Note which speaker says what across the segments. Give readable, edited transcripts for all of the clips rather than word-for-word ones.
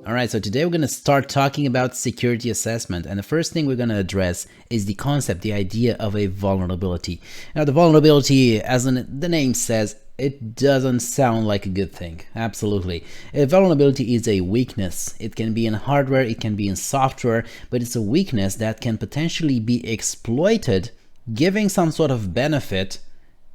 Speaker 1: All right, so today we're going to start talking about security assessment. And the first thing we're going to address is the concept, the idea of a vulnerability. Now, the vulnerability, as the name says, it doesn't sound like a good thing. Absolutely. A vulnerability is a weakness. It can be in hardware, it can be in software, but it's a weakness that can potentially be exploited, giving some sort of benefit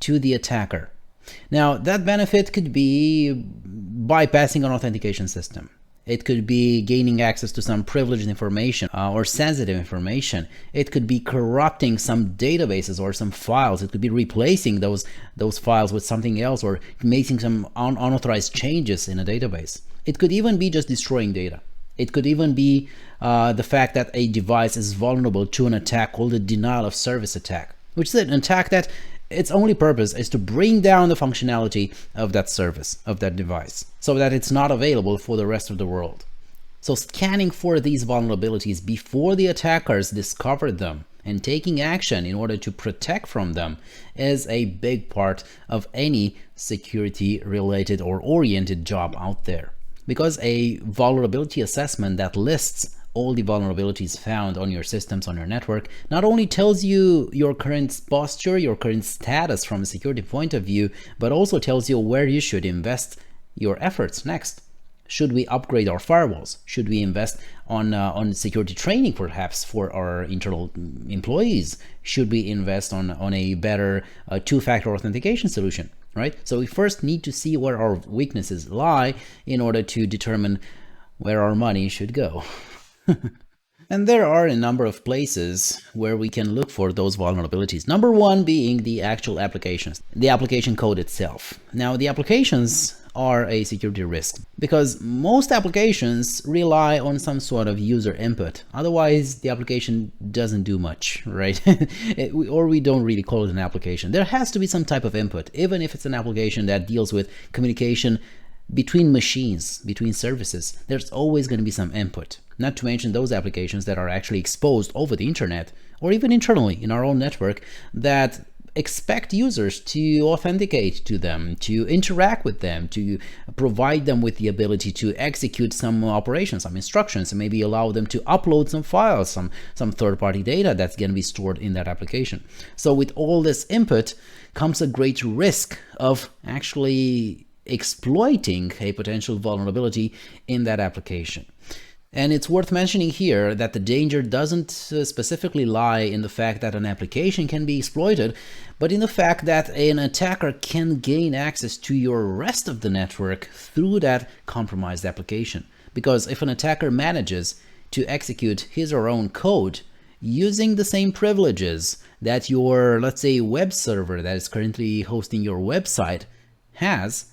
Speaker 1: to the attacker. Now, that benefit could be bypassing an authentication system. It could be gaining access to some privileged information or sensitive information. It could be corrupting some databases or some files. It could be replacing those files with something else or making some unauthorized changes in a database. It could even be just destroying data. It could even be the fact that a device is vulnerable to an attack called a denial of service attack, which is an attack that its only purpose is to bring down the functionality of that service, of that device, so that it's not available for the rest of the world. So scanning for these vulnerabilities before the attackers discover them and taking action in order to protect from them is a big part of any security related or oriented job out there. Because a vulnerability assessment that lists all the vulnerabilities found on your systems, on your network, not only tells you your current posture, your current status from a security point of view, but also tells you where you should invest your efforts next. Should we upgrade our firewalls? Should we invest on security training perhaps for our internal employees? Should we invest on a better two-factor authentication solution, right? So we first need to see where our weaknesses lie in order to determine where our money should go. And there are a number of places where we can look for those vulnerabilities. Number one being the actual applications, the application code itself. Now, the applications are a security risk because most applications rely on some sort of user input. Otherwise, the application doesn't do much, right? Or we don't really call it an application. There has to be some type of input, even if it's an application that deals with communication between machines, between services. There's always going to be some input. Not to mention those applications that are actually exposed over the internet or even internally in our own network that expect users to authenticate to them, to interact with them, to provide them with the ability to execute some operations, some instructions, and maybe allow them to upload some files, some third-party data that's going to be stored in that application. So with all this input comes a great risk of actually exploiting a potential vulnerability in that application. And it's worth mentioning here that the danger doesn't specifically lie in the fact that an application can be exploited, but in the fact that an attacker can gain access to your rest of the network through that compromised application. Because if an attacker manages to execute his or her own code using the same privileges that your, let's say, web server that is currently hosting your website has,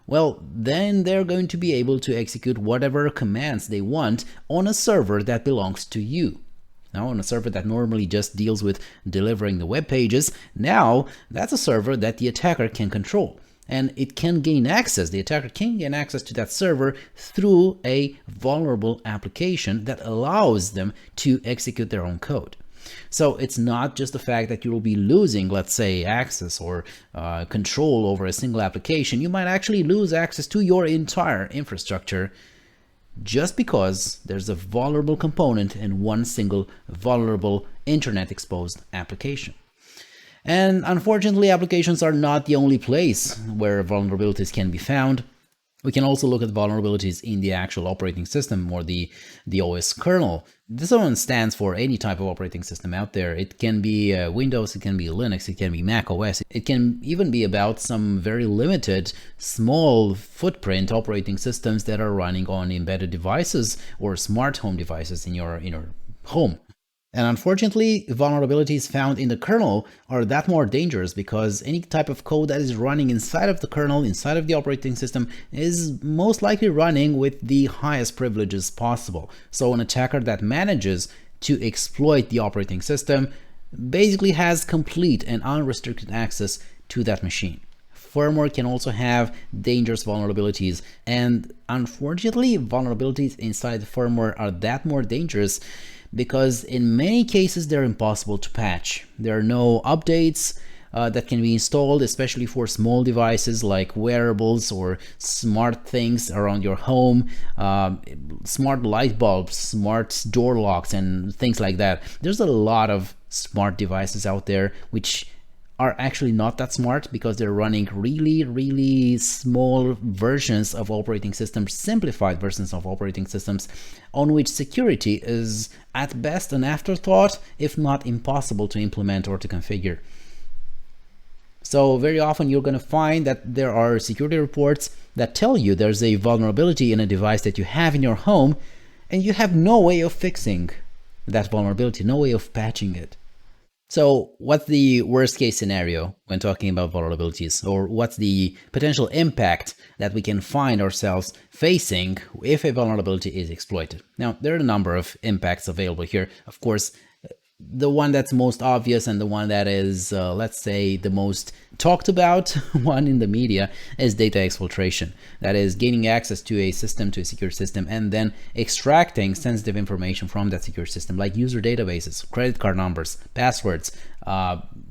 Speaker 1: well, then they're going to be able to execute whatever commands they want on a server that belongs to you. Now, on a server that normally just deals with delivering the web pages, now that's a server that the attacker can control. And it can gain access, the attacker can gain access to that server through a vulnerable application that allows them to execute their own code. So it's not just the fact that you will be losing, let's say, access or control over a single application. You might actually lose access to your entire infrastructure just because there's a vulnerable component in one single vulnerable internet exposed application. And unfortunately, applications are not the only place where vulnerabilities can be found. We can also look at vulnerabilities in the actual operating system or the OS kernel. This one stands for any type of operating system out there. It can be Windows, it can be Linux, it can be Mac OS. It can even be about some very limited, small footprint operating systems that are running on embedded devices or smart home devices in your home. And unfortunately, vulnerabilities found in the kernel are that more dangerous because any type of code that is running inside of the kernel, inside of the operating system, is most likely running with the highest privileges possible. So an attacker that manages to exploit the operating system basically has complete and unrestricted access to that machine. Firmware can also have dangerous vulnerabilities, and unfortunately, vulnerabilities inside the firmware are that more dangerous because in many cases they're impossible to patch. There are no updates that can be installed, especially for small devices like wearables or smart things around your home, smart light bulbs, smart door locks, and things like that. There's a lot of smart devices out there which are actually not that smart because they're running really small versions of operating systems, simplified versions of operating systems, on which security is at best an afterthought, if not impossible to implement or to configure. So very often you're going to find that there are security reports that tell you there's a vulnerability in a device that you have in your home, and you have no way of fixing that vulnerability, no way of patching it. So what's the worst case scenario when talking about vulnerabilities, or what's the potential impact that we can find ourselves facing if a vulnerability is exploited? Now, there are a number of impacts available here. Of course, the one that's most obvious and the one that is, let's say, the most talked about one in the media is data exfiltration. That is gaining access to a system, to a secure system, and then extracting sensitive information from that secure system, like user databases, credit card numbers, passwords,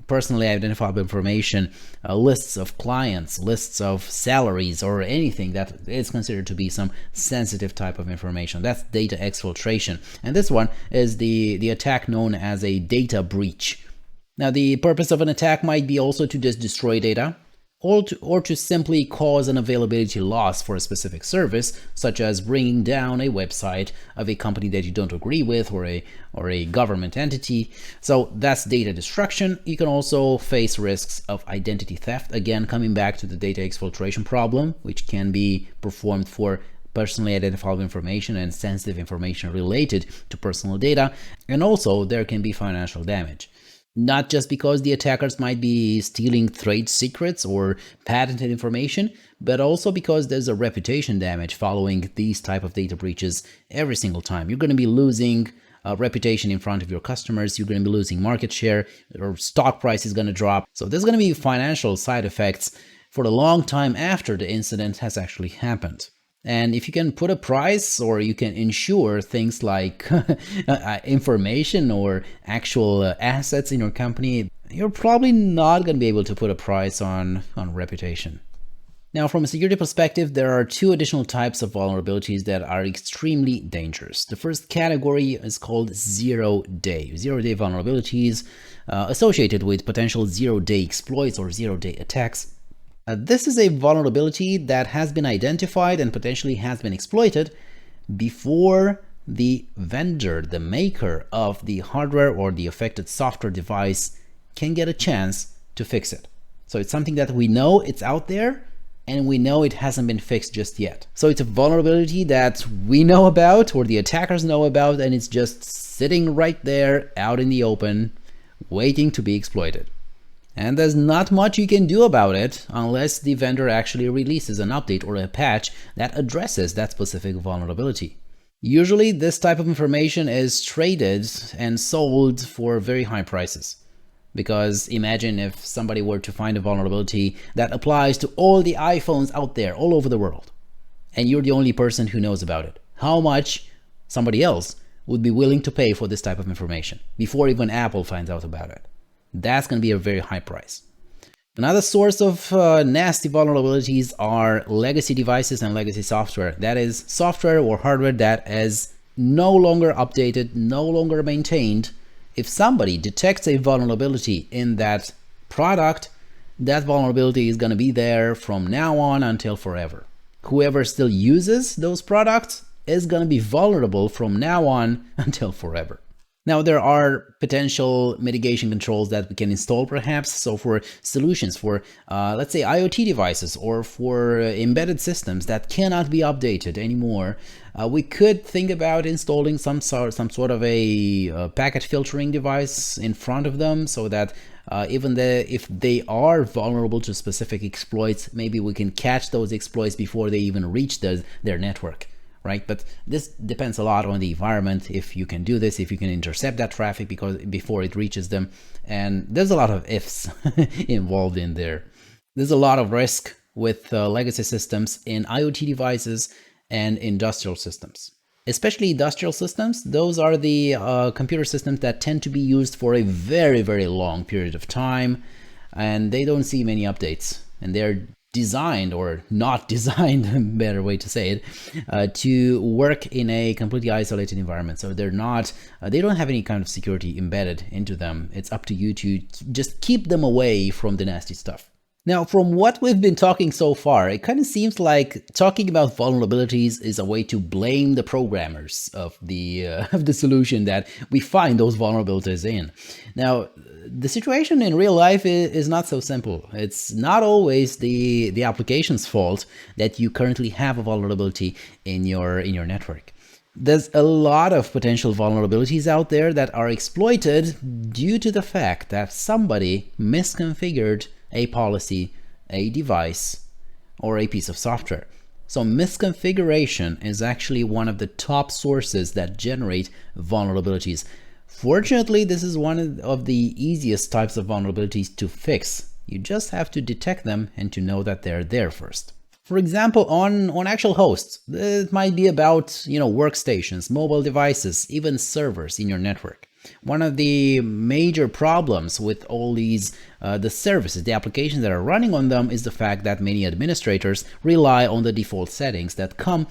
Speaker 1: personally identifiable information, lists of clients, lists of salaries, or anything that is considered to be some sensitive type of information. That's data exfiltration. And this one is the attack known as a data breach. Now, the purpose of an attack might be also to just destroy data, or to simply cause an availability loss for a specific service, such as bringing down a website of a company that you don't agree with, or a government entity. So that's data destruction. You can also face risks of identity theft, again coming back to the data exfiltration problem, which can be performed for personally identifiable information and sensitive information related to personal data. And also there can be financial damage. Not just because the attackers might be stealing trade secrets or patented information, but also because there's a reputation damage following these type of data breaches every single time. You're going to be losing reputation in front of your customers, you're going to be losing market share, or stock price is going to drop. So there's going to be financial side effects for a long time after the incident has actually happened. And if you can put a price, or you can insure things like information or actual assets in your company, you're probably not going to be able to put a price on reputation. Now, from a security perspective, there are two additional types of vulnerabilities that are extremely dangerous. The first category is called zero-day vulnerabilities associated with potential zero-day exploits or zero-day attacks. This is a vulnerability that has been identified and potentially has been exploited before the vendor, the maker of the hardware or the affected software device, can get a chance to fix it. So it's something that we know it's out there, and we know it hasn't been fixed just yet. So it's a vulnerability that we know about, or the attackers know about, and it's just sitting right there out in the open, waiting to be exploited. And there's not much you can do about it unless the vendor actually releases an update or a patch that addresses that specific vulnerability. Usually this type of information is traded and sold for very high prices. Because imagine if somebody were to find a vulnerability that applies to all the iPhones out there all over the world, and you're the only person who knows about it. How much somebody else would be willing to pay for this type of information before even Apple finds out about it? That's going to be a very high price. Another source of nasty vulnerabilities are legacy devices and legacy software. That is software or hardware that is no longer updated, no longer maintained. If somebody detects a vulnerability in that product, that vulnerability is going to be there from now on until forever. Whoever still uses those products is going to be vulnerable from now on until forever. Now, there are potential mitigation controls that we can install perhaps. So for solutions for, let's say, IoT devices or for embedded systems that cannot be updated anymore, we could think about installing some sort of a packet filtering device in front of them, so that even if they are vulnerable to specific exploits, maybe we can catch those exploits before they even reach their network. Right? But this depends a lot on the environment, if you can do this, if you can intercept that traffic before it reaches them. And there's a lot of ifs involved in there. There's a lot of risk with legacy systems in IoT devices and industrial systems. Especially industrial systems, those are the computer systems that tend to be used for a very, very long period of time. and they don't see many updates, and they're designed, or not designed, better way to say it, to work in a completely isolated environment. So they're not, they don't have any kind of security embedded into them. It's up to you to just keep them away from the nasty stuff. Now, from what we've been talking so far, it kind of seems like talking about vulnerabilities is a way to blame the programmers of the solution that we find those vulnerabilities in. Now, the situation in real life is not so simple. It's not always the application's fault that you currently have a vulnerability in your network. There's a lot of potential vulnerabilities out there that are exploited due to the fact that somebody misconfigured a policy, a device, or a piece of software. So misconfiguration is actually one of the top sources that generate vulnerabilities. Fortunately, this is one of the easiest types of vulnerabilities to fix. You just have to detect them and to know that they're there first. For example, on actual hosts, it might be about, workstations, mobile devices, even servers in your network. One of the major problems with all these, the services, the applications that are running on them, is the fact that many administrators rely on the default settings that come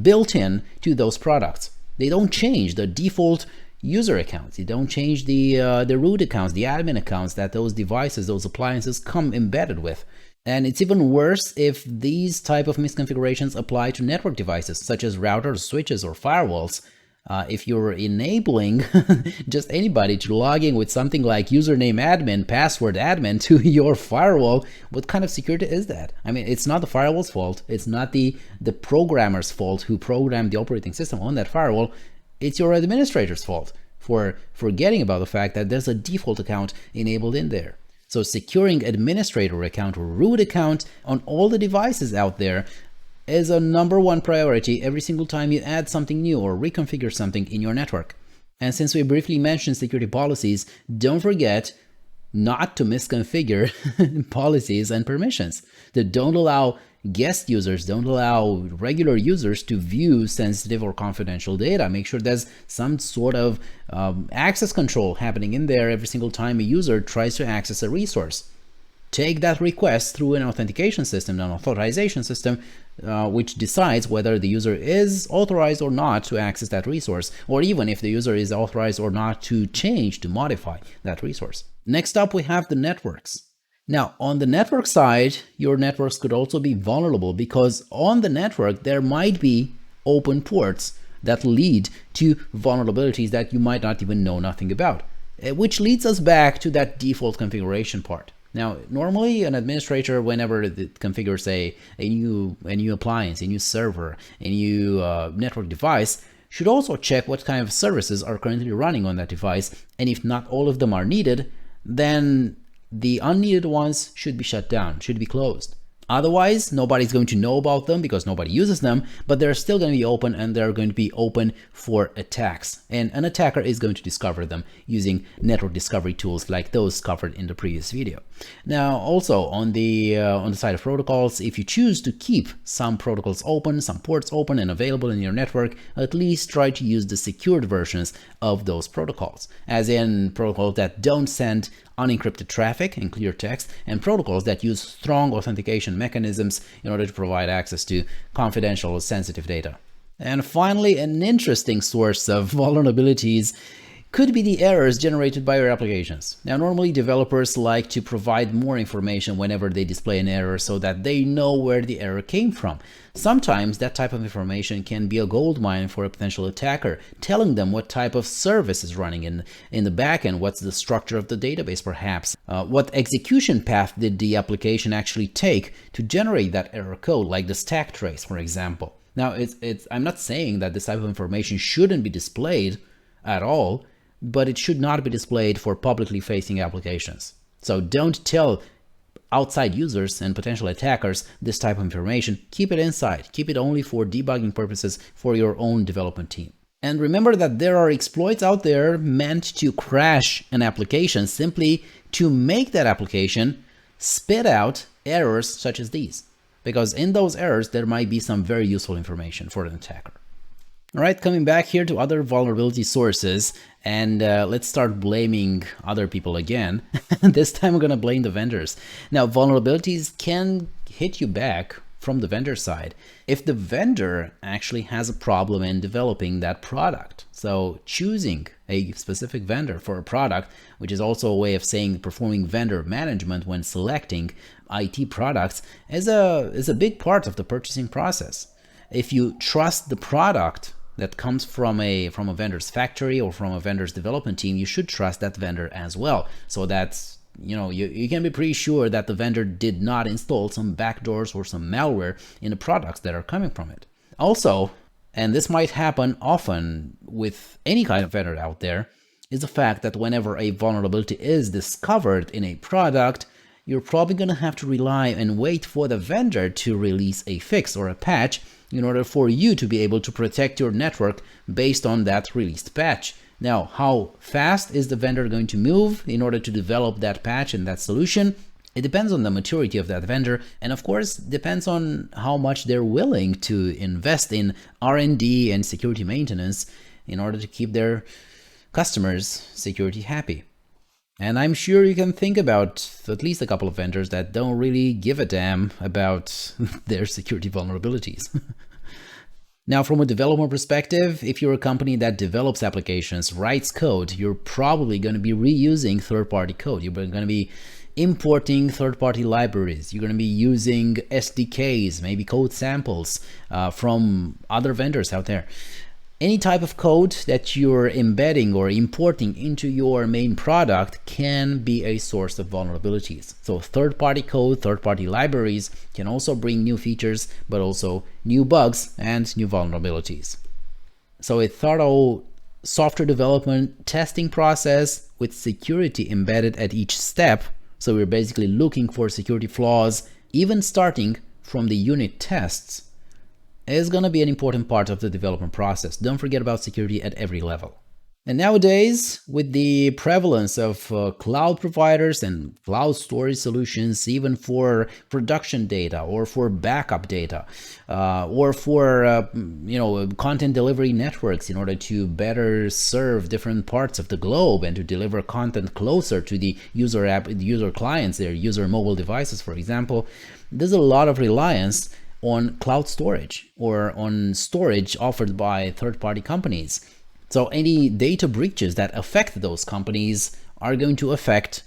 Speaker 1: built in to those products. They don't change the default user accounts. They don't change the root accounts, the admin accounts that those devices, those appliances come embedded with. And it's even worse if these type of misconfigurations apply to network devices, such as routers, switches, or firewalls. If you're enabling just anybody to log in with something like username admin, password admin to your firewall, what kind of security is that? I mean, it's not the firewall's fault. It's not the programmer's fault who programmed the operating system on that firewall. It's your administrator's fault for forgetting about the fact that there's a default account enabled in there. So securing administrator account or root account on all the devices out there is a #1 priority every single time you add something new or reconfigure something in your network. And since we briefly mentioned security policies, don't forget not to misconfigure policies and permissions. That don't allow guest users, don't allow regular users to view sensitive or confidential data. Make sure there's some sort of access control happening in there every single time a user tries to access a resource. Take that request through an authentication system, an authorization system, which decides whether the user is authorized or not to access that resource, or even if the user is authorized or not to change, to modify that resource. Next up, we have the networks. Now, on the network side, your networks could also be vulnerable because on the network, there might be open ports that lead to vulnerabilities that you might not even know nothing about, which leads us back to that default configuration part. Now, normally an administrator, whenever it configures a new appliance, a new server, a new network device, should also check what kind of services are currently running on that device. And if not all of them are needed, then the unneeded ones should be shut down, should be closed. Otherwise, nobody's going to know about them because nobody uses them, but they're still going to be open, and they're going to be open for attacks. And an attacker is going to discover them using network discovery tools like those covered in the previous video. Now, also on the side of protocols, if you choose to keep some protocols open, some ports open and available in your network, at least try to use the secured versions of those protocols, as in protocols that don't send unencrypted traffic in clear text, and protocols that use strong authentication mechanisms in order to provide access to confidential or sensitive data. And finally, an interesting source of vulnerabilities could be the errors generated by your applications. Now, normally developers like to provide more information whenever they display an error so that they know where the error came from. Sometimes that type of information can be a goldmine for a potential attacker, telling them what type of service is running in the backend, what's the structure of the database perhaps, what execution path did the application actually take to generate that error code, like the stack trace, for example. Now, I'm not saying that this type of information shouldn't be displayed at all, but it should not be displayed for publicly facing applications. So don't tell outside users and potential attackers this type of information. Keep it inside. Keep it only for debugging purposes for your own development team. And remember that there are exploits out there meant to crash an application simply to make that application spit out errors such as these, because in those errors there might be some very useful information for an attacker. All right, coming back here to other vulnerability sources, and let's start blaming other people again. This time we're going to blame the vendors. Now, vulnerabilities can hit you back from the vendor side if the vendor actually has a problem in developing that product. So choosing a specific vendor for a product, which is also a way of saying performing vendor management when selecting IT products, is a big part of the purchasing process. If you trust the product that comes from a vendor's factory or from a vendor's development team, you should trust that vendor as well. So that's, you can be pretty sure that the vendor did not install some backdoors or some malware in the products that are coming from it. Also, and this might happen often with any kind of vendor out there, is the fact that whenever a vulnerability is discovered in a product, you're probably going to have to rely and wait for the vendor to release a fix or a patch in order for you to be able to protect your network based on that released patch. Now, how fast is the vendor going to move in order to develop that patch and that solution? It depends on the maturity of that vendor, and of course depends on how much they're willing to invest in R&D and security maintenance in order to keep their customers' security happy. And I'm sure you can think about at least a couple of vendors that don't really give a damn about their security vulnerabilities. Now, from a developer perspective, if you're a company that develops applications, writes code, you're probably going to be reusing third-party code. You're going to be importing third-party libraries. You're going to be using SDKs, maybe code samples from other vendors out there. Any type of code that you're embedding or importing into your main product can be a source of vulnerabilities. So third-party code, third-party libraries can also bring new features, but also new bugs and new vulnerabilities. So a thorough software development testing process with security embedded at each step. So we're basically looking for security flaws, even starting from the unit tests, is going to be an important part of the development process. Don't forget about security at every level. And nowadays, with the prevalence of cloud providers and cloud storage solutions, even for production data or for backup data, or for content delivery networks in order to better serve different parts of the globe and to deliver content closer to the user clients, their user mobile devices, for example, there's a lot of reliance on cloud storage or on storage offered by third-party companies. So any data breaches that affect those companies are going to affect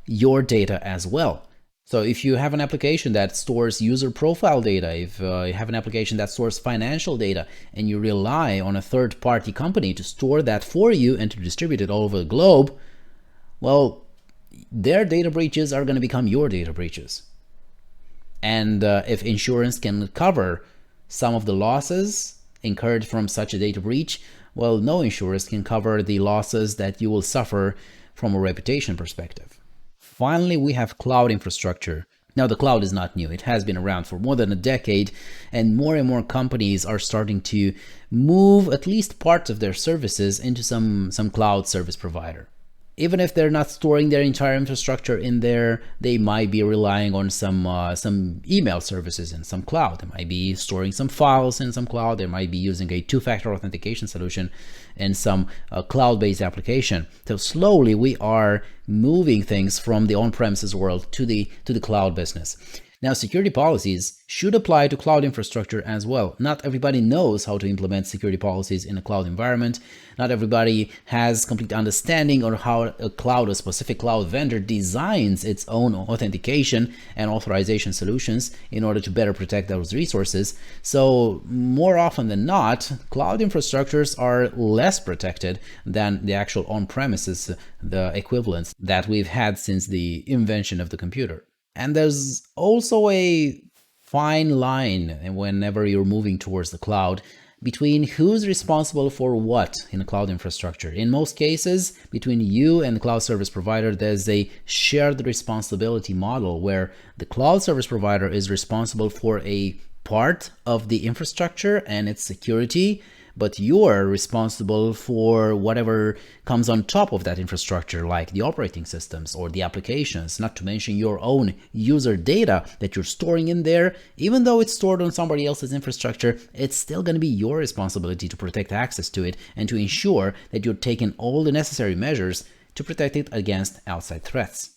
Speaker 1: your data as well. So if you have an application that stores user profile data, if you have an application that stores financial data, and you rely on a third-party company to store that for you and to distribute it all over the globe, well, their data breaches are going to become your data breaches. And if insurance can cover some of the losses incurred from such a data breach, well, no insurance can cover the losses that you will suffer from a reputation perspective. Finally, we have cloud infrastructure. Now, the cloud is not new. It has been around for more than a decade, and more companies are starting to move at least parts of their services into some cloud service provider. Even if they're not storing their entire infrastructure in there, they might be relying on some email services in some cloud. They might be storing some files in some cloud. They might be using a two-factor authentication solution in some cloud-based application. So slowly we are moving things from the on-premises world to the cloud business. Now, security policies should apply to cloud infrastructure as well. Not everybody knows how to implement security policies in a cloud environment. Not everybody has complete understanding on how a specific cloud vendor designs its own authentication and authorization solutions in order to better protect those resources. So more often than not, cloud infrastructures are less protected than the actual on-premises, the equivalents that we've had since the invention of the computer. And there's also a fine line whenever you're moving towards the cloud between who's responsible for what in a cloud infrastructure. In most cases, between you and the cloud service provider, there's a shared responsibility model where the cloud service provider is responsible for a part of the infrastructure and its security, but you're responsible for whatever comes on top of that infrastructure, like the operating systems or the applications, not to mention your own user data that you're storing in there. Even though it's stored on somebody else's infrastructure, it's still going to be your responsibility to protect access to it and to ensure that you're taking all the necessary measures to protect it against outside threats.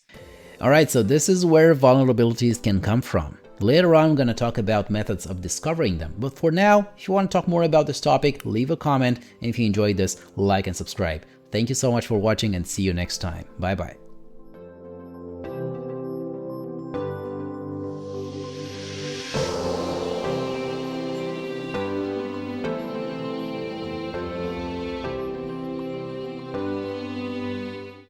Speaker 1: Alright, so this is where vulnerabilities can come from. Later on, I'm going to talk about methods of discovering them. But for now, if you want to talk more about this topic, leave a comment. And if you enjoyed this, like and subscribe. Thank you so much for watching and see you next time. Bye bye.